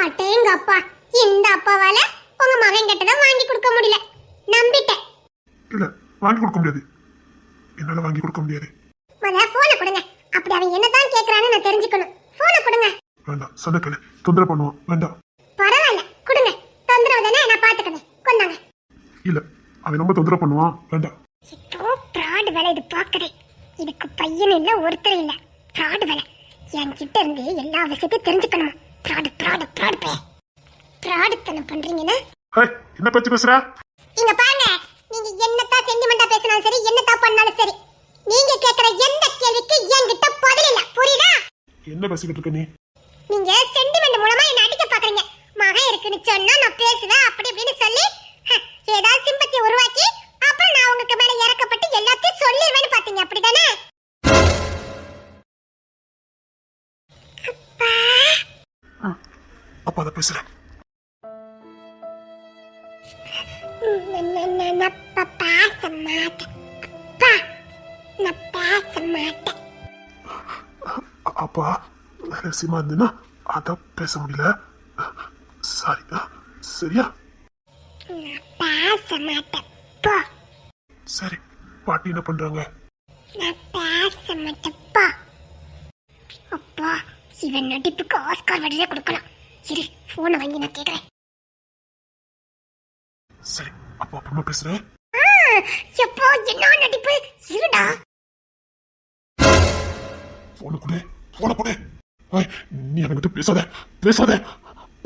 அட்டேங்க அப்பா, இந்த அப்பாவால உங்க மகன் கிட்ட தான் வாங்கி கொடுக்க முடியல. நம்பிட்டேன். இல்ல, வாங்கி கொடுக்க முடியாது. என்னால வாங்கி கொடுக்க முடியாது. முதல்ல போனை கொடுங்க. அப்படி அவன் என்னதான் கேக்குறான்னு நான் தெரிஞ்சுக்கணும். போனை கொடுங்க. வேண்டாம், சொன்ன கேளு. தொந்தரவு பண்ணுவான். வேண்டாம். பரவாயில்ல, கொடுங்க. தொந்தரவு தானே, நான் பாத்துக்கிறேன். கொண்டாங்க. இல்ல, அவன் ரொம்ப தொந்தரவு பண்ணுவான். வேண்டாம். இதோ பிராட் வேலை இது பாக்குறேன். இதுக்கு பையன் இல்ல, ஒருத்தர் இல்ல. பிராட் வேலை. என்கிட்ட இருந்து எல்லா விஷயத்தையும் தெரிஞ்சுக்கணும். பிராட் பிராட் பிராட் பே. பிராடுத்தனம் பண்றீங்கன்னா என்ன பேச்சு பேசுற? இங்க பாருங்க, நீங்க என்னத்தான் சென்டிமெண்டா பேசினாலும் சரி, என்னத்தா பண்ணாலும் சரி, நீங்க கேக்குற எந்த கேள்விக்கு என்கிட்ட பதில் இல்ல. புரியுதா? என்ன பேசிக்கிட்டு இருக்க நீ? நீங்க சென்டிமெண்ட் மூலமா என்ன அடிக்க பாக்குறீங்க. மகன் இருக்குன்னு சொன்னா நான் பேசுவேன் அப்படி இப்படின்னு சொல்லி ஏதாவது சிம்பத்தி உருவாக்கி அப்புறம் நான் உங்களுக்கு மேல இறக்கப்பட்டு எல்லாத்தையும் சொல்லிடுவேன்னு பாத்தீங்க. அப்படிதானே? அப்பா அதை பேசுறேன். அப்பா ரகசியமா இருந்துன்னா அதான் பேச முடியல. சாரி. சரியா? பேச மாட்டேன். போ. சரி, பாட்டி என்ன பண்றாங்க? நான் பேச மாட்டேன். போ. அப்பா, இவன் நடிப்புக்கு ஆஸ்கார் விருதே கொடுக்கலாம். இரு, போனை வாங்கி நான் கேக்குறேன். சரி, அப்பா அப்புறமா பேசுறேன். எப்போ என்ன நடிப்பு? இருடா. போன கொடு. நீ என்கிட்ட பேசாத பேசாத.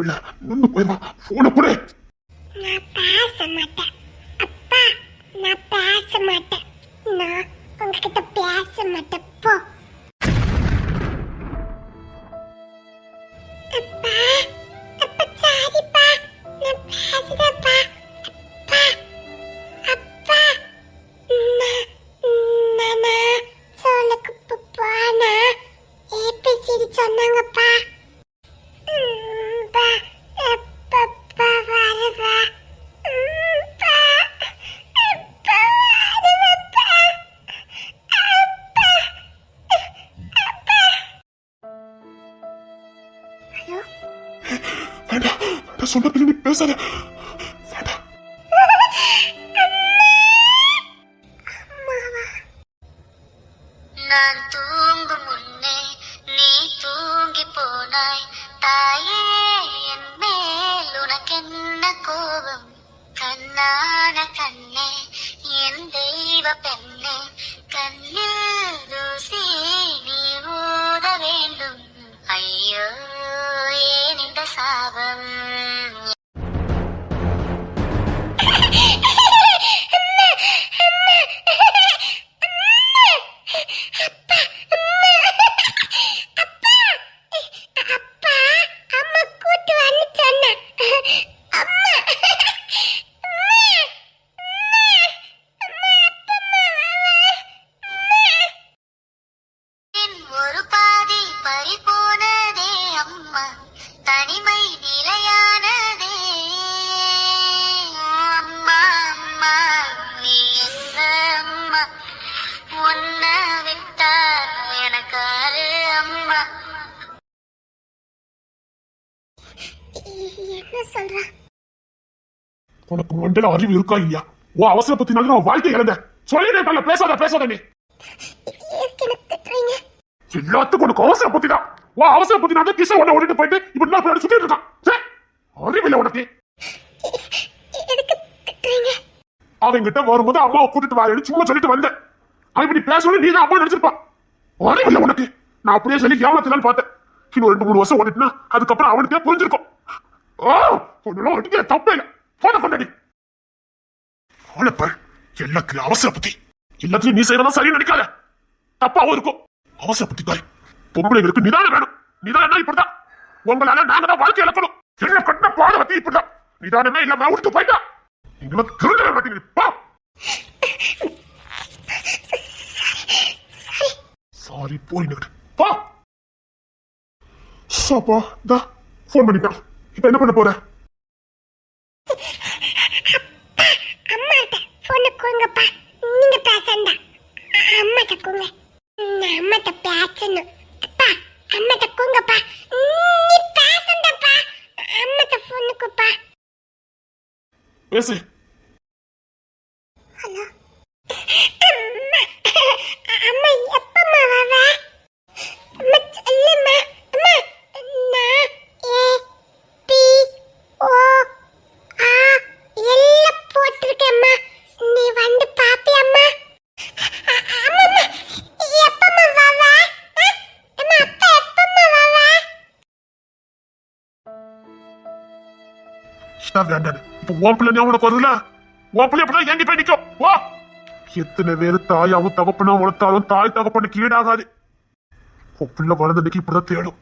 இல்ல, நின்னு போயிடுவா. போன கொடு. நான் பேச மாட்டேன். அப்பா, நான் பேச மாட்டேன். நான் உங்ககிட்ட பேச மாட்டேன். போ. அப்பா, அப்பா சாரிப்பா. நான் பேசுதப்பா. அப்பா, அப்பா. மாமா சொல்லுக்கு போனா ஏபிசிடி சொன்னாங்கப்பா. சொன்ன நீ பேசாத. வேண்டாம். நான் தூங்கும் முன்னே நீ தூங்கி போனாய் தாயே, என் மேல் உனக்கென்ன கோபம்? கண்ணான கண்ணே, என் தெய்வ பெண்ணே, கண்ணில் தூசி நீ ஊத வேண்டும். ஐயோ, ஏன் இந்த சாபம்? உனக்கு மண்டல அறிவு இருக்கா இல்லையா? ஓ அவசர பத்தினால நான் வாழ்க்கை இழந்த. சொல்லிட்டேன், பேசாத பேசாத. நீ எல்லாத்துக்கும் உனக்கு அவசர பத்திதான். ஓ அவசர பத்தினால கிஷா உன்னை ஓடிட்டு போயிட்டு இப்படி நான் சுத்திட்டு இருக்கான். அறிவில்லை உனக்கு. அவங்கிட்ட வரும்போது அம்மாவை கூட்டிட்டு வாழு சும்மா சொல்லிட்டு வந்தேன். அவன் இப்படி பேசணும் நீ தான் அம்மா நினைச்சிருப்பான். அறிவில்லை உனக்கு. நான் அப்படியே சொல்லி ஏமாத்தலான்னு பார்த்தேன். இன்னும் 2-3 வருஷம் ஓடிட்டுனா அதுக்கப்புறம் அவனுக்கே புரிஞ்சிருக்கும். தப்பே இல்லை. போன கொண்டாடி எல்லாத்துலயும் அவசர புத்தி. எல்லாத்தையும் நீ செய்யறதா சரி நினைக்காத. தப்பாவும் இருக்கும். அவசர புத்தி தாய். பொம்பளைகளுக்கு நிதானம் வேணும். நிதானம் இப்படிதான். உங்களால நாங்க தான் வாழ்க்கை இழக்கணும். என்ன கட்ட பாட பத்தி இப்படிதான். நிதானமே இல்லாம விட்டு போயிட்டா நீங்களும் திருந்தவே மாட்டீங்க. சாரி போயிட்டு பா. சாப்பா தா போன் பண்ணிட்டான். இப்ப என்ன பண்ண போற? அம்மாட்ட போன் கொடுங்கப்பா. நீங்க பேசண்டா. அம்மாட்ட கொடுங்க. நான் அம்மாட்ட பேசணும். அப்பா, அம்மாட்ட கொடுங்கப்பா. நீ பேசண்டப்பா. பேசு. ஹலோ அம்மா, எப்பம்மா வர? அம்மா சொல்லுமா. அம்மா, நான் APOA எல்லாம் போட்டிருக்கேம்மா. நீ வந்து பாப்பியம்மா. அம்மா, எப்பம்மா வர? அம்மா, அப்பா எப்பம்மா வர? வேண்டாம். இப்ப உன் பிள்ளை உனக்கு வருதுல, உன் பிள்ளை அப்படின்னா எங்க போய் நிக்கும். வா. எத்தனை பேரு தாயாவும் தகப்பனும் வளர்த்தாலும் தாய் தகப்பனுக்கு ஈடாகாது. உன் பிள்ளை வளர்ந்தன்னைக்கு இப்படிதான் தேடும்.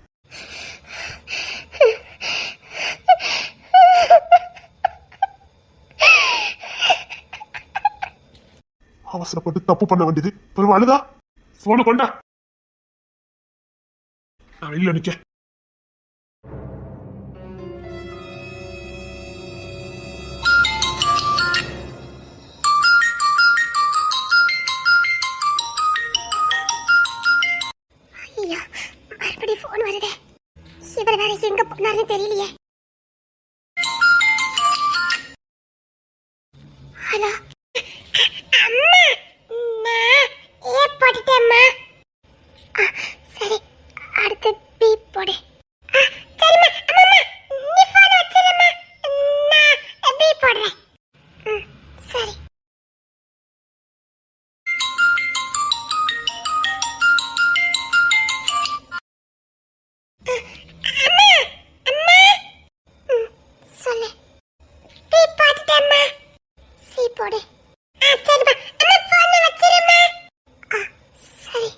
அவசரப்பட்டு தப்பு பண்ண வேண்டியது பெரும் அழுதா. போன கொண்டா, நான் வெளியில நிக்க. ஐயா, மறுபடியும் போன் வருதே. இவர் வேற எங்க போனாருன்னு தெரியலையே. ஹலோ அம்மா, நான் ஏ போட்டுட்டேம்மா. சரி, அடுத்து பி போடு. சரிம்மா. அம்மா, நீ போன் வச்சிரும்மா, நான் பி போடுறேன். சரி. சொல்லு. பி போட்டுட்டேம்மா. சி போடு. சரிம்மா. அம்மா, போன் வச்சிரும்மா. சரி.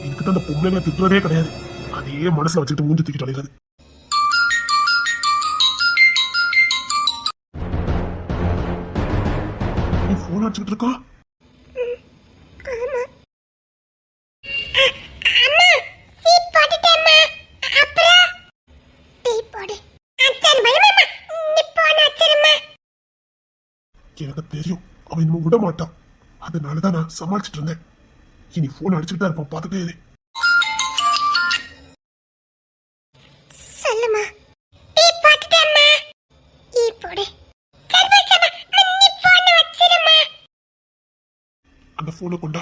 இதுக்கு தான் அந்த பொம்பளைங்களை திட்டுறதே கிடையாது. அதே மனசுல வச்சுக்கிட்டு மூஞ்சி தூக்கிட்டு அலைகிறது. நீ போன் அடிச்சுக்கிட்டு இருக்கா? ஆமா. அம்மா, சி போட்டுட்டேம்மா. அப்புறம் பி போடு. சரி பயமாம்மா, நீ போன் வச்சிரும்மா. எனக்கு தெரியும் அவன் இன்னும் விட மாட்டான். அதனாலதான் நான் சமாளிச்சுட்டு இருந்தேன். இனி போன் அடிச்சுட்டு தான் இருப்பான், பாத்துட்டே இரு. சொல்லுமா. பி போட்டுட்டேம்மா. இ போடு. சரிம்மா, சரிம்மா. நீ போன் வச்சிரும்மா. அந்த போனை கொண்டா.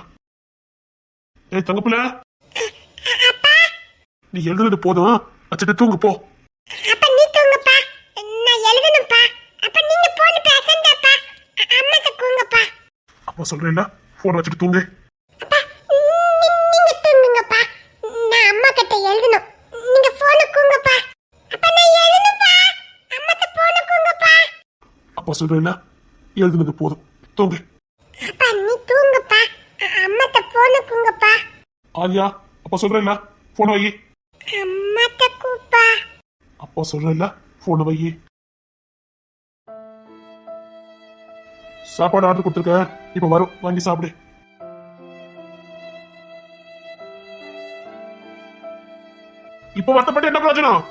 ஏய் தங்கப்புல, அப்பா, நீ எழுதுனது போதும், வச்சுட்டு தூங்கு போ. அப்ப நீ தூங்குப்பா. நான் எழுதணும்ப்பா. அப்ப நீங்க போன் பேசண்டப்பா. அம்மாக்கு தூங்குப்பா. அப்பா சொல்றேன்ல, போன் வச்சுட்டு தூங்கு. அப்பா, நீங்க தூங்குங்கப்பா. நான் அம்மா கிட்ட எழுதணும். நீங்க போனை கூங்கப்பா. அப்ப நான் எழுதணும்ப்பா. அம்மாக்கு போனை கூங்கப்பா. அப்பா சொல்றேன்ல, எழுதுனது போதும், தூங்கு. அப்பா, நீ தூங்குப்பா. அம்மாட்ட போனை கூங்கப்பா. ஆலியா, அப்பா சொல்றேன்ல, போன வை. அம்மாட்ட கூப்பா. அப்பா சொல்றேன்ல, போன வை. சாப்பாடு ஆர்டர் கொடுத்துருக்க, இப்ப வரும், வாங்கி சாப்பிடு. இப்ப வருத்தப்பட்டு என்ன பிரயோஜனம்?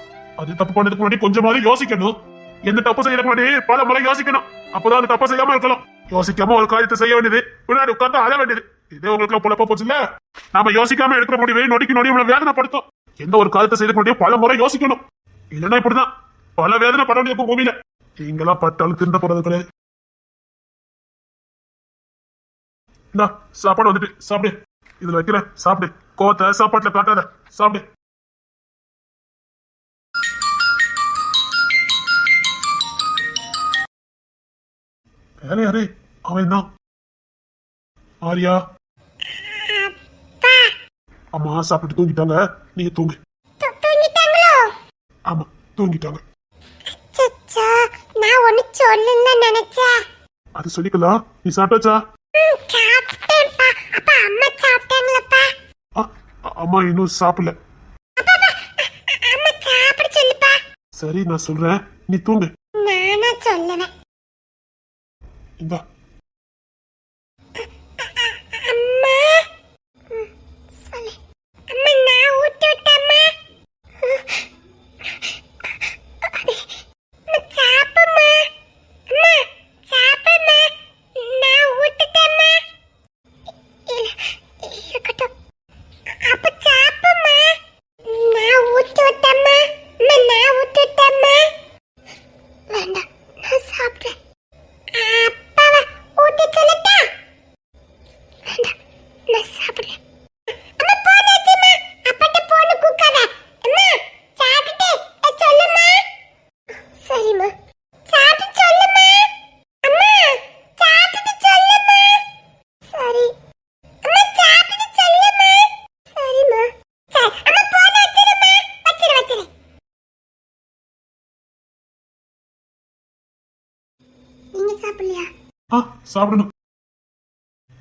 அது தப்பு பண்ணதுக்கு முன்னாடி கொஞ்சமாவது யோசிக்கணும். எந்த தப்பு செய்யறதுக்கு முன்னாடி பல முறை யோசிக்கணும். அப்பதான் அந்த தப்பை செய்யாம இருக்கலாம். யோசிக்காம ஒரு காரியத்தை செய்ய வேண்டியது, பின்னாடி உட்கார்ந்து அழ வேண்டியது. இதே உங்களுக்கு பொழப்ப போச்சு இல்ல. நாம யோசிக்காம எடுக்கிற முடிவை நொடிக்கு நொடி நம்மளை வேதனைப்படுத்தும். எந்த ஒரு காரியத்தை செய்யறதுக்கு முன்னாடி பல முறை யோசிக்கணும். இல்லைன்னா இப்படிதான் பல வேதனை பட வேண்டியிருக்கும் பூமியில. நீங்களா பட்டாலும் திருந்த போறது கிடையாது. சாப்பாடு வந்துட்டு சாப்பிடு. இதுல வைக்கிறேன், சாப்பிடு. கோவத்தை சாப்பாட்டுல காட்டாத, சாப்பிடு. வேற யாரு? அவன் தான். ஆரியா, அப்பா, அம்மா சாப்பிட்டு தூங்கிட்டாங்க, நீங்க தூங்கு. தூங்கிட்டாங்களோ? ஆமா, தூங்கிட்டாங்க. அச்சச்சோ, நான் ஒண்ணு சொல்லணும்னு நினைச்சேன். அது சொல்லிக்கலாம். நீ சாப்பிட்டாச்சா? சாப்பிட்டேன்ப்பா. அப்பா, அம்மா சாப்பிட்டாங்களப்பா? அம்மா இன்னும் சாப்பிடல. அம்மா சாப்பிட சொல்லுப்பா. சரி, நான் சொல்றேன், நீ தூங்கு. நானா சொல்லுவேன். இந்தா. அம்மா, சொல்லு. அம்மா, நான் ஊட்டி விட்டேம்மா. சாப்பிடுமா. அம்மா, சாப்பிடுமா. நான் ஊட்டிட்டேம்மா. இருக்கட்டும். அப்ப சாப்பிடுமா. நான் ஊட்டி விட்டேம்மா. சாப்பிடணும்.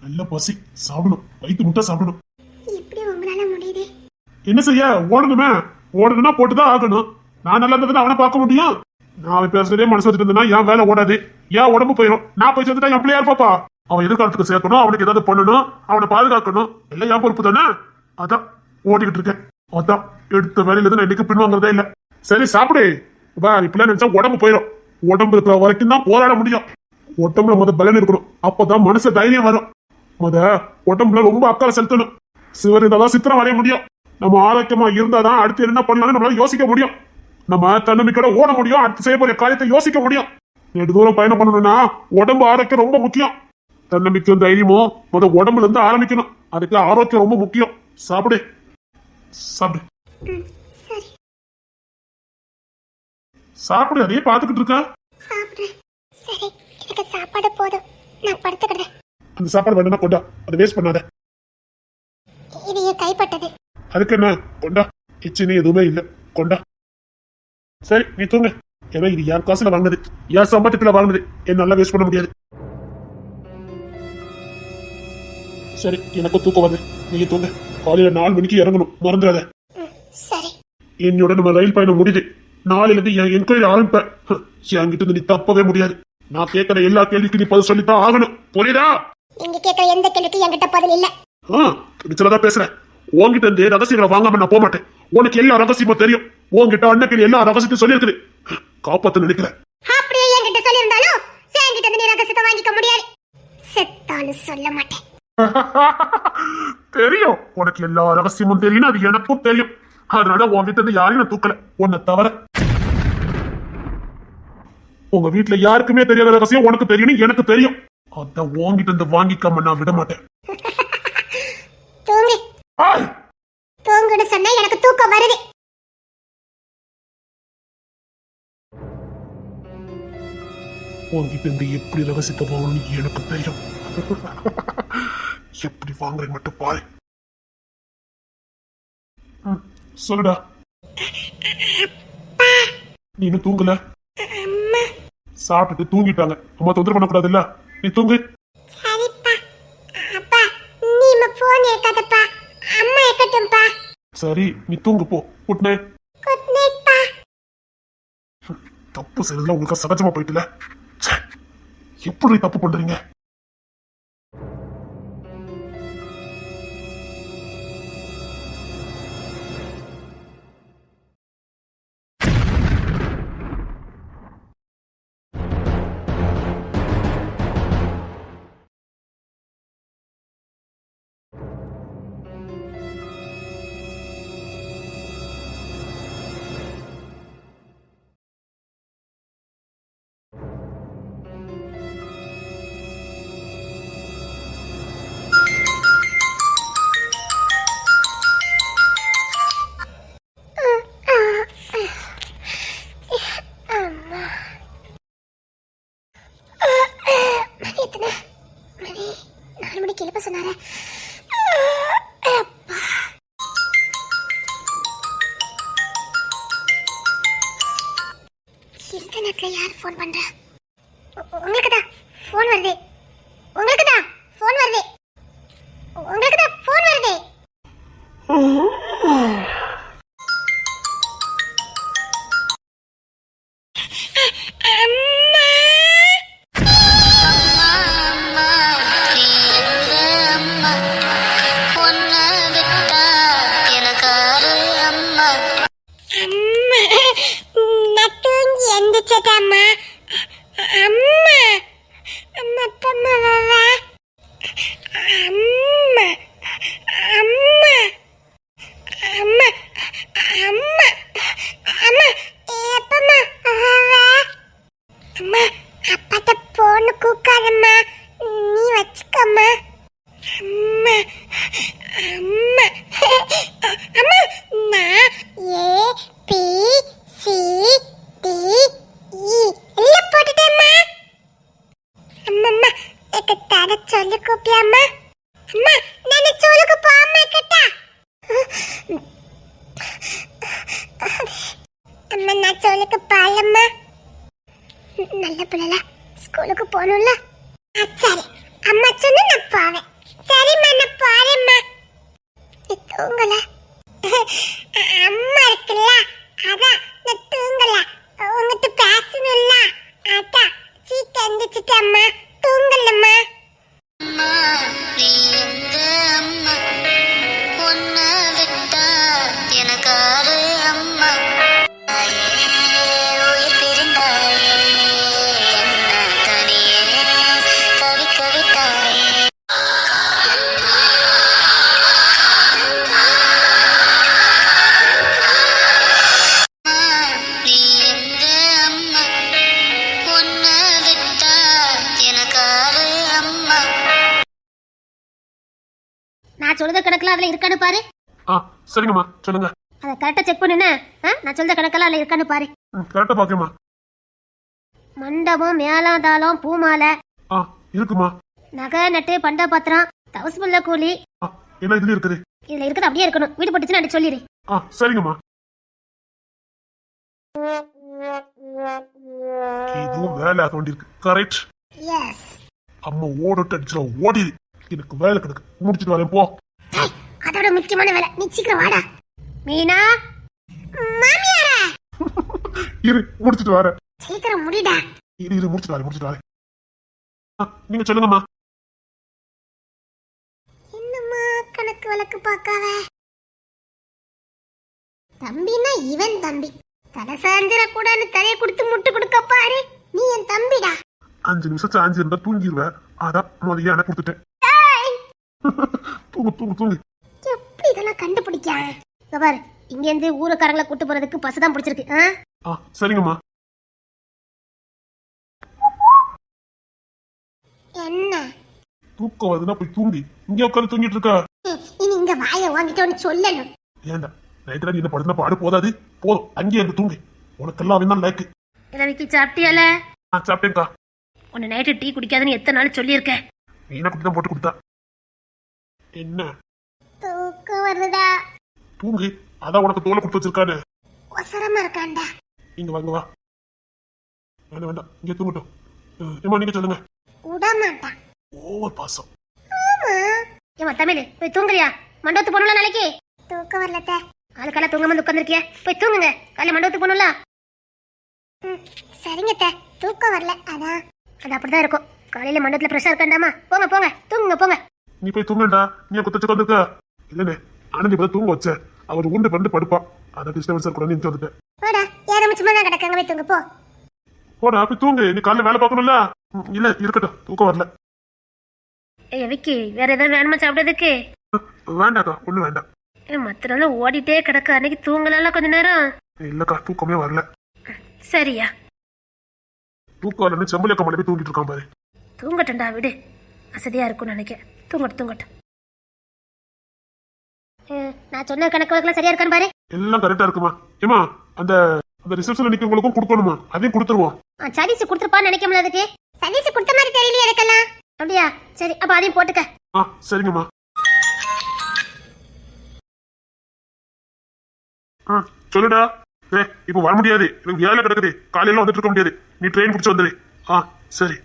நல்ல பசி, சாப்பிடணும். வயிற்று முட்டை சாப்பிடணும். எப்படி உங்களால முடியுது? என்ன செய்ய, ஓடணுமே. ஓடணும்னா போட்டுதான் ஆகணும். நான் நல்லா இருந்ததுன்னா அவனை பார்க்க முடியும். நான் அவன் பேசுறதே மனசு வச்சுட்டு இருந்தேன்னா என் வேலை ஓடாது, என் உடம்பு போயிடும். நான் போய் சேர்ந்துட்டா என் பிள்ளையார் பாப்பா. அவன் எதிர்காலத்துக்கு சேர்க்கணும், அவனுக்கு ஏதாவது பண்ணணும், அவனை பாதுகாக்கணும். எல்லாம் என் பொறுப்பு தானே. அதான் ஓடிக்கிட்டு இருக்கேன். அதான் எடுத்த வேலையில இருந்து நான் இன்னைக்கு பின்வாங்கறதே இல்ல. சரி சாப்பிடு. இப்பெல்லாம் நினைச்சா உடம்பு போயிடும். உடம்பு இருக்கிற வரைக்கும் தான் போராட முடியும். உடம்புல பலன் இருக்கணும், அப்பதான் மனசு தைரியம் வரும். உடம்புல ரொம்ப அக்கறை செலுத்தணும். சிவர் இருந்தாதான் சித்திரம் வரைய முடியும். நம்ம ஆரோக்கியமா இருந்தாதான் அடுத்து என்ன பண்ணலாம்னு நம்மளால யோசிக்க முடியும். நம்ம தன்னம்பிக்கையோட ஓட முடியும். அடுத்து செய்ய போற காரியத்தை யோசிக்க முடியும். நெடு தூரம் பயணம் பண்ணணும்னா உடம்பு ஆரோக்கியம் ரொம்ப முக்கியம். தன்னம்பிக்கையும் தைரியமும் உடம்புல இருந்து ஆரம்பிக்கணும். அதுக்கு ஆரோக்கியம் ரொம்ப முக்கியம். சாப்பிடு சாப்பிடு சரி சாப்பிடு. அதையே பாத்துக்கிட்டு இருக்க. சாப்பிடுறேன். சரி, எனக்கு சாப்பாடு போதும், நான் படுத்துக்கிறேன். அந்த சாப்பாடு வேணும்னா கொண்டா, அதை வேஸ்ட் பண்ணாத. இது என் கைப்பட்டது. அதுக்கு என்ன, கொண்டா. கிச்சனே எதுவுமே இல்ல, கொண்டா. சரி நீ தூங்க. ஏன்னா இது யார் காசுல வாங்கினது, யார் சம்பாத்தியத்துல வாங்கினது, என்னால வேஸ்ட் பண்ண முடியாது. சரி, எனக்கு தூக்கம் வருது, நீங்க தூங்க. காலையில 4 மணிக்கு இறங்கணும், மறந்துடாத. சரி. என்னோட நம்ம ரயில் பயணம் முடியுது. நாளையில இருந்து என் என்கொயரி ஆரம்பிப்பேன். என்கிட்ட இருந்து நீ தப்பவே முடியாது. நான் கேட்கிற எல்லா கேள்விக்கும் நீ பதில் சொல்லித்தான் ஆகணும், புரியுதா? நீங்க கேட்கிற எந்த கேள்விக்கும் என்கிட்ட பதில் இல்ல. துணிச்சலதான் பேசுறேன். உன்கிட்ட இருந்து ரகசியங்களை வாங்காம நான் போக மாட்டேன். உனக்கு எல்லா ரகசியமும் தெரியும். உன்கிட்ட அண்ணக்கு எல்லா ரகசியத்தையும் சொல்லி இருக்குது. காப்பாத்த நினைக்கிறேன். அப்படியே என்கிட்ட சொல்லியிருந்தாலும் என்கிட்ட இருந்து நீ ரகசியத்தை வாங்கிக்க முடியாது. செத்தாலும் சொல்ல மாட்டேன். தெரியும், உனக்கு எல்லா ரகசியமும் தெரியும். அது எனக்கும் தெரியும். அதனால உன் வீட்டுல இருந்து யாரையும் நான் தூக்கல, உன்னை தவிர. உங்க வீட்டுல யாருக்குமே தெரியாத ரகசியம் உனக்கு தெரியும், எனக்கு தெரியும். அதான் உன்கிட்ட இருந்து வாங்கிக்காம நான் விட மாட்டேன். தூங்கு. தூங்குன்னு சொன்னா எனக்கு தூக்கம் வருது. உன்கிட்ட இருந்து எப்படி ரகசியத்தை வாங்கணும்னு எனக்கு தெரியும். எப்படி வாங்குறேன்னு மட்டும் பாரு. சொல்லுடா. நீ இன்னும் தூங்கல? சாப்பிட்டுட்டு தூங்கிட்டாங்க, அம்மா தொந்தரவு பண்ணக்கூடாது இல்ல. நீ தூங்கு. சரிப்பா. அப்பா நீ போன் ஏக்காதப்பா, அம்மா ஏக்கட்டும்பா. சரி நீ தூங்கு போ. Good night. குட் நைட் பா. தப்பு செய்யறதுல உங்களுக்கு சகஜமா போயிட்டுல. எப்படி தப்பு பண்றீங்க? யார் போன் பண்ற? உங்களுக்கு தான் போன் வருது. உங்களுக்கு தான் போன் வருது. உங்களுக்கு தான் போன் வருது. நான் சொல்லுக்கு பாலம்மா. நல்ல பிள்ளை, ஸ்கூலுக்கு போகணும்ல. சரி அம்மா சொன்னா நான் போவேன். சரிம்மா நான் போறேம்மா. நீ தூங்கல? அம்மா இருக்குல்ல, அதான் நான் தூங்கல. உங்ககிட்ட பேசணும்ல, அதான் சீக்கிரம் எந்திரிச்சிட்டேம்மா. தூங்கலம்மா. அம்மா நீ எங்க அம்மா, உன்னை விட்டா எனக்காரு அம்மா. தாயே, உயிர் பிரிந்தாயே, என்ன தனியே தவிக்க விட்டாயே. நீ எங்க அம்மா, உன்னை விட்டா எனக்காரு அம்மா. நான் சொல்லுத கணக்கெல்லாம் அதுல இருக்கான்னு பாரு. சரிங்கம்மா சொல்லுங்க. அதை கரெக்டா செக் பண்ணுன. நான் சொல்லுத கணக்கெல்லாம் அதுல இருக்கான்னு பாரு. கரெக்டா பாக்கேம்மா. மண்டபம், மேளதாளம், பூமாலை, இருக்குமா. நகை நட்டு, பண்ட பாத்திரம், தவசு புள்ள கூலி என்ன இதுல இருக்குது? இதுல இருக்கிறது அப்படியே இருக்கணும். வீடு போட்டுச்சுன்னு அன்னைக்கு சொல்லிடு. சரிங்கம்மா. இதுவும் வேலை ஆக வேண்டியிருக்கு. கரெக்ட். எஸ். அம்மா ஓடட்டு அடிச்சுல ஓடிடு. எனக்கு வேலை கிடக்கு, முடிச்சுட்டு வரேன் போ. அதோட முக்கியமான வேலை, நீ சீக்கிரம் வாடா. மீனா மாமியாரா, இரு முடிச்சுட்டு வரேன். சீக்கிரம் முடிடா. இரு முடிச்சுட்டு வரேன். நீங்க சொல்லுங்கம்மா. என்னம்மா கணக்கு வழக்கு பார்க்காத? தம்பினா இவன் தம்பி. தலை சாஞ்சிட கூடாதுன்னு தலையை கொடுத்து முட்டு கொடுக்க பாரு. நீ என் தம்பிடா. 5 நிமிஷம் சாஞ்சி இருந்தா தூங்கிடுவேன். அதான் முதல்ல எனக்கு கொடுத்துட்டேன். தூங்கு. எப்படி இதெல்லாம் கண்டுபிடிக்க? இங்க பாரு, இங்க இருந்து ஊருக்காரங்களை கூட்டு போறதுக்கு பஸ் தான் பிடிச்சிருக்கு. சரிங்கம்மா. என்ன தூக்கம் வருதுன்னா போய் தூங்கி இங்க உட்காந்து தூங்கிட்டு இருக்கா? இனி இங்க வாய வாங்கிட்டு ஒன்னு சொல்லணும். ஏண்டா நைட்டு நீ என்ன படுத்தினா பாடு போதாது. போதும் அங்கேயே இருந்து தூங்கு. உனக்கெல்லாம் அவன் தான் லைக்கு. ரவிக்கு சாப்பிட்டியால? சாப்பிட்டேன்க்கா. உன்னை நைட்டு டீ குடிக்காதுன்னு எத்தனை நாள் சொல்லியிருக்கேன். மீனா குட்டி தான் போட்டு கொடுத்தா. என்ன தூக்கம் வருதுடா. தூங்கு. அதான் உனக்கு தோலை கொடுத்து வச்சிருக்கானு. ஒசரமா இருக்காண்டா. இங்க வாங்க வா. வேண்டாம் இங்க தூங்கட்டும். ஏமா நீங்க சொல்லுங்க. விட மாட்டான். ஓவர் பாசம். ஏமா தமிழ், போய் தூங்குறியா? மண்டபத்துக்கு போகணும்ல நாளைக்கு? தூக்கம் வரலத்த. ஆளுக்கெல்லாம் தூங்காம வந்து உட்காந்துருக்கிய. போய் தூங்குங்க. காலைல மண்டபத்துக்கு போகணும்ல. சரிங்கத்த, தூக்கம் வரல அதான். அது அப்படிதான் இருக்கும். காலையில மண்டபத்துல ஃப்ரெஷ்ஷா இருக்காண்டாமா. போங்க தூங்குங்க போங்க. நீ போய் தூங்கண்டா. நீ குத்தச்சு வந்துருக்க. இல்லனே ஆனந்தி இப்ப தூங்க வச்ச. அவர் உண்டு பண்ணி படுப்பான். அதை டிஸ்டர்பன்ஸ் கூட நீ வந்துட்டேன். போடா, யாரும் சும்மா தான் கிடக்காங்க. போய் தூங்க போ. போடா போய் தூங்கு. நீ காலைல வேலை பார்க்கணும்ல. இல்ல இருக்கட்டும், தூக்கம் வரல. ஏய் விக்கி, வேற ஏதாவது வேணுமா சாப்பிடுறதுக்கு? வேண்டாக்கா, ஒண்ணு வேண்டாம். மத்த நாளும் ஓடிட்டே கிடக்கு. அன்னைக்கு தூங்கலாம் கொஞ்ச நேரம். இல்லக்கா, தூக்கமே வரல. சரியா? தூக்கம் வரலன்னு செம்பலியக்க மலை போய் தூங்கிட்டு இருக்கான் பாரு. தூங்கட்டா விடு. அசதியா இருக்கும் நினைக்க. தூங்கட்டும். நான் சொன்ன கணக்கு வழக்கெல்லாம் சரியா இருக்கான்னு பாரு. எல்லாம் கரெக்டா இருக்குமா? ஏமா அந்த ரிசப்ஷன்ல நிக்கிறவங்களுக்கும் கொடுக்கணுமா? அதையும் கொடுத்துருவோம். சர்வீஸ் கொடுத்துருப்பான்னு நினைக்க முடியாது. அதுக்கு சர்வீஸ் கொடுத்த மாதிரி தெரியலையே எனக்கெல்லாம். அப்படியா? சரி, அப்ப அதையும் போட்டுக்க. சரிங்கம்மா. சொல்லுடா. இப்ப வர முடியாது, எனக்கு வேலை கிடக்குது. காலையில வந்துட்டு இருக்க முடியாது. நீ ட்ரெயின் பிடிச்சு வந்துரு. சரி.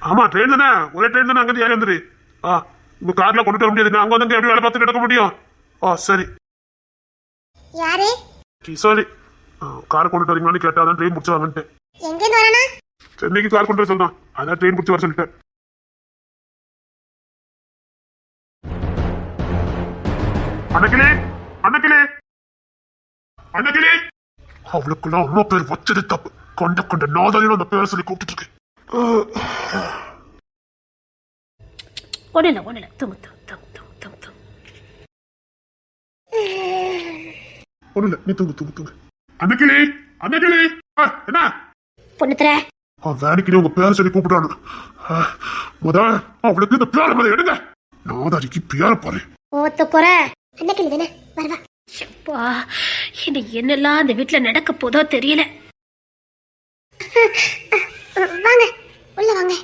ஆமா ட்ரெயின் தானே, ஒரே ட்ரெயின் தானே. அங்கிருந்து ஏறி வந்துரு. உங்க கார்ல கொண்டுட்டு வர முடியாது. நான் அங்க வந்து எப்படி வேலை பார்த்து கிடக்க முடியும்? சரி. யாரு? சரி, கார் கொண்டுட்டு வரீங்களான்னு கேட்டா அதான் ட்ரெயின் பிடிச்சு வாங்கன்ட்டு. எங்க இருந்து வரனா? சென்னைக்கு கார் கொண்டு வர சொல்றான். அதான் ட்ரெயின் பிடிச்சு வர சொல்லிட்டேன். அண்ணக்கிளே அவளுக்குலாம் அம்மா பேர் வச்சது தப்பு. கொண்ட நாதாலையும் அந்த பேரை சொல்லி கூப்பிட்டு இருக்கு. ஒண்ணுல தூங்கு. ஒண்ணுல நீ தூங்கு. அண்ணக்கிளே என்ன பொண்ணுத்துற? வேலைக்கு உங்க பேரை சொல்லி கூப்பிட்டானு. அவளுக்கு இந்த பேரை மேல எடுங்க. நாதாரிக்கு பேரை பாரு. ஓத்த குறை. அன்னைக்கு தானே வரவா. என்னெல்லாம் அந்த வீட்டுல நடக்க போதோ தெரியல. வாங்க உள்ள வாங்க.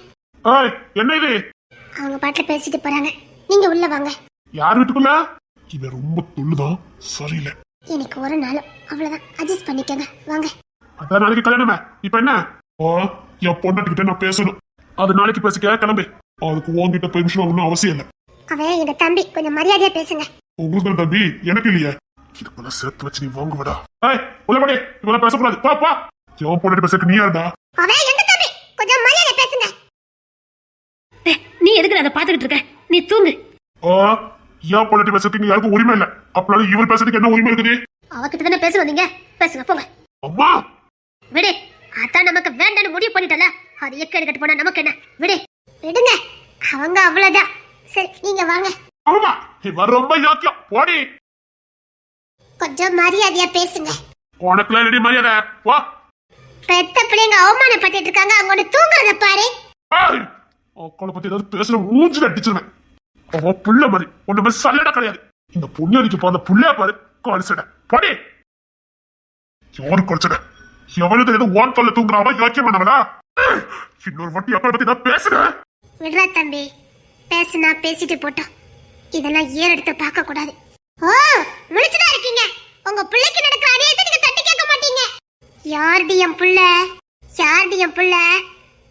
என்ன இது? அவங்க பாட்டுல பேசிட்டு போறாங்க. நீங்க உள்ள வாங்க. யார் வீட்டுக்குள்ள? இவன் ரொம்ப தொல்லுதான், சரியில்லை. எனக்கு ஒரு நாள் அவ்வளவுதான், அட்ஜஸ்ட் பண்ணிக்கங்க. வாங்க. அதான் நாளைக்கு கல்யாணமே. இப்ப என்ன? என் பொண்டாட்டிக்கிட்ட நான் பேசணும். அது நாளைக்கு பேசிக்க கிளம்பு. அதுக்கு உன்கிட்ட பெர்மிஷன் ஒன்றும் அவசியம் இல்லை. அவன் எங்க தம்பி, கொஞ்சம் மரியாதையா பேசுங்க. உங்களுக்கு தான் தம்பி, எனக்கு இல்லையே. இதுக்குள்ள சேர்த்து வச்சு நீ வாங்குவடா. ஏய் உள்ளபடி இவெல்லாம் பேசக்கூடாது. பா பா. எவன் பொண்ணு பேசுறதுக்கு நீ யாருடா? அவன் எங்க தம்பி, கொஞ்சம் மரியாதை பேசுங்க. நீ எதுக்கு அதை பாத்துக்கிட்டு இருக்க? நீ தூங்கு. ஏன் பொண்ணு பேசுறதுக்கு யாருக்கும் உரிமை இல்லை. அப்படினாலும் இவள் பேசுறதுக்கு என்ன உரிமை இருக்குது? அவகிட்ட தானே பேச வந்தீங்க, பேசுங்க போங்க. அம்மா விடு, அதான் நமக்கு வேண்டான்னு முடிவு பண்ணிட்டல. அது எக்கேடு கட்டு போனா நமக்கு என்ன? விடு. விடுங்க, அவங்க அவ்வளவுதான். சரி நீங்க வாங்க. ஆமா இவன் ரொம்ப யோக்கியம். போடி. கொஞ்சம் மரியாதையா பேசுங்க. உனக்குலாம் ரெடி மரியாதை. வா. பெத்த பிள்ளைங்க அவமானப்பட்டு இருக்காங்க, அவங்க ஒண்ணு தூங்குறத பாரு. அக்களை பத்தி ஏதாவது பேசுற மூஞ்சில அடிச்சிருவேன். அவன் புள்ள மாதிரி ஒண்ணு மாதிரி சல்லடா கிடையாது. இந்த புண்ணியடிக்கு போன புள்ளையா பாரு. குறைச்சட போடி. யாரு குறைச்சட? எவனுக்கு ஏதோ ஓன் தொல்ல தூங்குறாவா யோக்கியம் பண்ணவனா? இன்னொரு வாட்டி அக்களை பத்தி நான் பேசுறேன். விடுறா தம்பி, பேசுனா பேசிட்டு போட்டோம். இதெல்லாம் ஏறெடுத்து பார்க்க கூடாது. ஓ, முழிச்சுதான் இருக்கீங்க. உங்க பிள்ளைக்கு நடக்கிற அநியாயத்தை நீங்க தட்டி கேட்க மாட்டீங்க. யார்டி என் புள்ள? யார்டி என் புள்ள?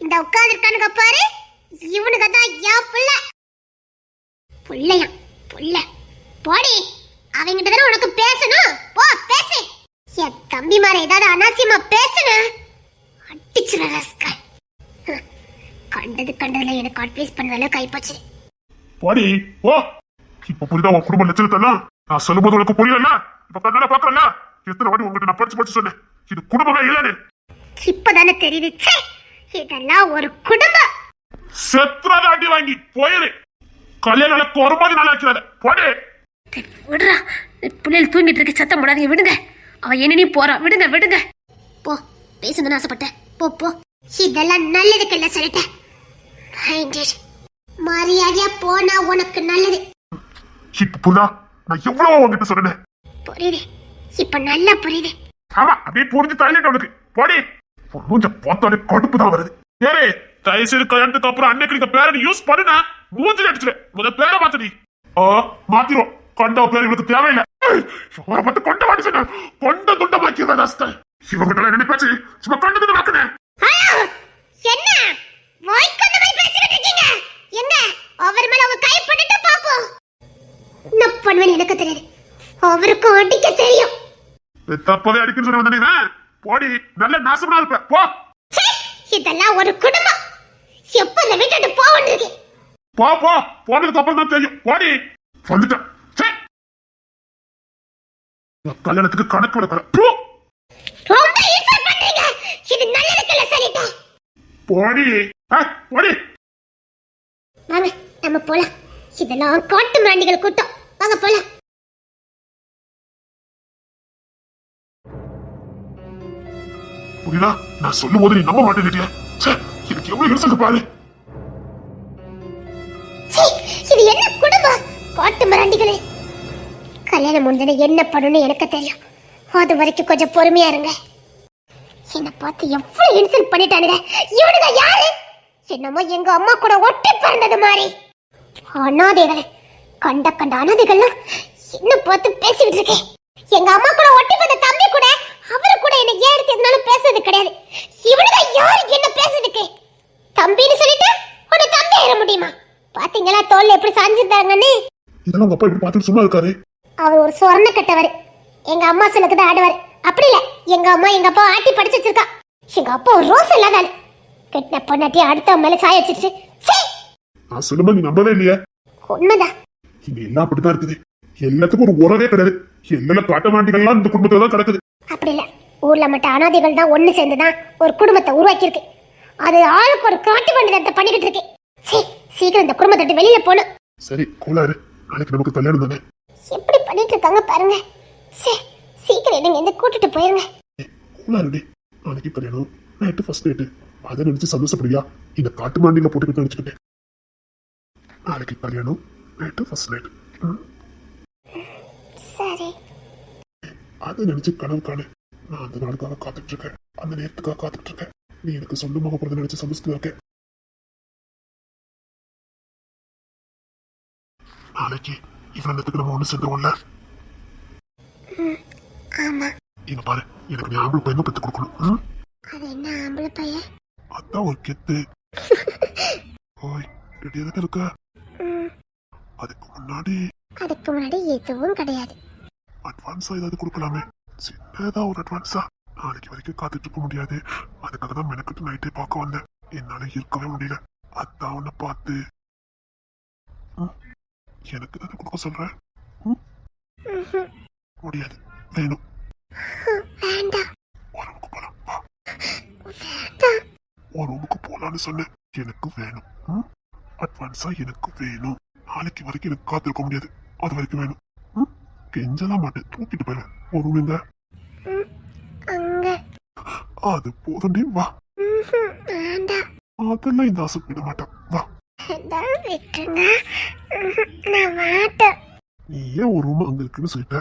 இந்த உட்கார்ந்துருக்கானுங்க பாரு, இவனுக்கு தான் என் புள்ள. புள்ளையா புள்ள? போடி. அவங்கிட்ட தானே உனக்கு பேசணும். போ பேசு. என் தம்பி மார ஏதாவது அனாவசியமா பேசணும், அடிச்சுற ரஸ்கல். கண்டதுல எனக்கு அட்வைஸ் பண்றதுல கைப்பச்சு. போடி. ஓ இப்ப புரியுதா உன் குடும்ப லட்சணத்தெல்லாம்? நான் சொல்லும் போது உனக்கு புரியல. இப்ப கண்ணால பாக்குறல. எத்தனை வாட்டி உங்ககிட்ட நான் படிச்சு சொன்னேன், இது குடும்பமே இல்லன்னு. இப்பதானே தெரியுது. இதெல்லாம் ஒரு குடும்பம். செத்ராத அடி வாங்கி போயிரு. கல்யாண குறமாதி நாள் ஆக்கிறாத. போடு. விடுறா, பிள்ளைகள் தூங்கிட்டு இருக்கு, சத்தம் போடாதீங்க. விடுங்க, அவன் என்னனி போறா. விடுங்க விடுங்க. போ, பேசணும்னு ஆசைப்பட்டேன். போ போ. இதெல்லாம் நல்லதுக்கு இல்ல சொல்லிட்டேன். மரியாதையா போனா உனக்கு நல்லது. இப்ப புரியுதா நான் எவ்வளவு உங்ககிட்ட சொன்னேன்? புரியுது, இப்ப நல்லா புரியுது. ஆமா அப்படியே புரிஞ்சு தள்ளிட்டு உனக்கு. போடி. மூஞ்ச பார்த்தாலே கடுப்பு தான் வருது. ஏறே தயவு செய்து கல்யாணத்துக்கு அப்புறம் அன்னைக்கு நீங்க பேரை யூஸ் பண்ணுனா மூஞ்சி அடிச்சுல முத பேரை மாத்தடி. மாத்திரும். கொண்ட பேர் இவளுக்கு தேவையில்லை. இவரை பார்த்து கொண்ட வாடி சொன்ன கொண்ட துண்ட மாக்கிறதா இவங்கிட்ட என்ன பேச்சு சும்மா கொண்டு துண்டு மாக்குனேன். என்ன வாய்க்கொண்ட மாதிரி பேசிட்டு இருக்கீங்க? எங்க அவர் மேல உங்க கை போட்டுட்டு பாப்போம். என்ன பண்ணுவேன்னு எனக்கு தெரியாது, அவருக்கு அடிக்க தெரியும். தப்பவே அடிக்கன்னு சொல்லி வந்தீங்க. போடி. நல்ல நாசமா இருப்ப. போ. இதெல்லாம் ஒரு குடும்பம். எப்ப இந்த வீட்டை போவன்றிருக்கு? போ போ. போனதுக்கு அப்புறம் தான் தெரியும். போடி. வந்துட்டேன். கல்யாணத்துக்கு கணக்கு விட ரொம்ப இன்சல்ட் பண்றீங்க. இது நல்லதுக்கு இல்ல சொல்லிட்டேன். போடி. போடி. வாங்க நம்ம போலாம். இதெல்லாம் காட்டு மிராண்டிகள் கூட்டம். வாங்க போலாம். புரியுதா? நான் சொல்லும் போது நீ நம்ப மாட்டேங்கிட்டியா? எனக்கு எவ்வளவு இன்சல்ட் பாரு. இது என்ன குடும்பம்? காட்டு மிராண்டிகளே. கல்யாணம் முடிஞ்சது என்ன பண்ணணும்னு எனக்கு தெரியும். அது வரைக்கும் கொஞ்சம் பொறுமையா இருங்க. என்ன பார்த்து எவ்வளவு இன்சல்ட் பண்ணிட்டானுங்க. இவனுங்க யாரு? என்னமோ எங்க அம்மா கூட ஒட்டி பிறந்தது மாதிரி. அனாதைகள், கண்ட அனாதைகள்லாம் என்ன பார்த்து பேசிக்கிட்டு இருக்கேன். எங்க அம்மா கூட ஒட்டி பிறந்த தம்பி கூட அவரு கூட என்ன ஏன் எதுனாலும் பேசுறது கிடையாது. இவனுங்க யாரு என்ன பேசுறதுக்கு? தம்பின்னு சொல்லிட்டு உன்னை தம்பி ஆயிட முடியுமா? பாத்தீங்களா தோல்ல எப்படி சாஞ்சிருந்தாங்கன்னு? இதெல்லாம் உங்க அப்பா இப்படி பார்த்துட்டு சும்மா இருக்காரு. அவர் ஒரு சொர்ண கட்டவர். எங்க அம்மா சொல்லுக்குதான் ஆடுவார். அப்படி இல்ல, எங்க அம்மா எங்க அப்பா ஆட்டி படிச்சு வச்சிருக்கா. எங்க அப்பா ஒரு ரோஸ் இல்லாத கெட்ட பொண்ணாட்டி அடுத்த மேல சாய வச்சிருச்சு. நான் சொல்லும்போது நீ நம்பவே இல்லையா? உண்மைதான். இங்க எல்லாம் அப்படிதான் இருக்குது. எல்லாத்துக்கும் ஒரு உறவே கிடையாது. எல்லா காட்ட மாட்டிகள்லாம் இந்த குடும்பத்துல தான் கிடக்குது. அப்படி இல்ல, ஊர்ல மட்டும் அனாதைகள் தான் ஒண்ணு சேர்ந்துதான் ஒரு குடும்பத்தை உருவாக்கி இருக்கு. அது ஆளுக்கு ஒரு காட்டு பண்டிதத்தை பண்ணிக்கிட்டு இருக்கு. சீக்கிரம் இந்த குடும்பத்தை வெளியில போகணும். சரி கூலாரு, நாளைக்கு நமக்கு கல்யாணம் தானே. எப்படி பண்ணிட்டு இருக்காங்க பாருங்க. சீக்கிரம் நீங்க எந்த கூட்டிட்டு போயிருங்க. கூலாருடி, நாளைக்கு கல்யாணம், நைட்டு ஃபர்ஸ்ட் நைட்டு. அதை நினைச்சு சந்தோஷப்படுறியா? இந்த காட்டு மாண்டியில போட்டுக்கிட்டு நினைச்சுக்கிட்டேன். நாளைக்கு கல்யாணம், நைட்டு ஃபர்ஸ்ட் நைட். சரி, அதை நினைச்சு கனவு காணு. நான் அந்த நாளுக்காக காத்துட்டு இருக்கேன், அந்த நேரத்துக்காக காத்துட்டு இருக்கேன். நீ எனக்கு சொல்லுமாக போறதை நினைச்சு சந்தோஷத்துல இருக்கேன். நாளைக்கு இவ்வளவுக்கு நம்ம ஒண்ணு சேர்ந்துருவோம்ல? ஆமா. இங்க பாரு, எனக்கு நீ ஆம்பளை பையனும் பெத்து கொடுக்கணும். அது என்ன ஆம்பளை பையன்? அதான் ஒரு கெத்து. ஓய் ரெடியா தானே இருக்க? ம், அதுக்கு முன்னாடி அதுக்கு முன்னாடி எதுவும் கிடையாது. அட்வான்ஸா ஏதாவது கொடுக்கலாமே, சின்னதா ஒரு அட்வான்ஸா. நாளைக்கு வரைக்கும் காத்துட்டு இருக்க முடியாது, அதுக்காக தான் மெனக்கிட்டு நைட்டே பார்க்க வந்தேன். என்னால இருக்கவே முடியல. அதான் உன்னை பார்த்து ம், எனக்கு தானே கொடுக்க சொல்றேன். ம், ம்ஹும். முடியாது, வேணும். வேண்டாம் ஒரு ரூமுக்கு போலாம் வா. வேண்டாம். ஒரு ரூமுக்கு போலான்னு சொன்னேன். எனக்கு வேணும். ம், அட்வான்ஸா எனக்கு வேணும். நாளைக்கு வரைக்கும் எனக்கு காத்திருக்க முடியாது, அது வரைக்கும் வேணும். ம், கெஞ்சலாம் மாட்டேன், தூக்கிட்டு போயிடுவேன். ஒரு ரூம் எங்க? ம், அங்க. அது போதுண்டி, வா. ம்ஹும். வேண்டாம். அதெல்லாம் இந்த ஆசை விட மாட்டேன், வா. வேண்டாம், விட்டுருங்க. ம்ஹும். நான் மாட்டேன். நீ ஏன் ஒரு ரூம் அங்க இருக்குன்னு சொல்லிட்ட?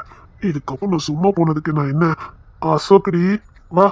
இதுக்கப்புறம் நான் சும்மா போனதுக்கு நான் என்ன அசோக்கடி, வா.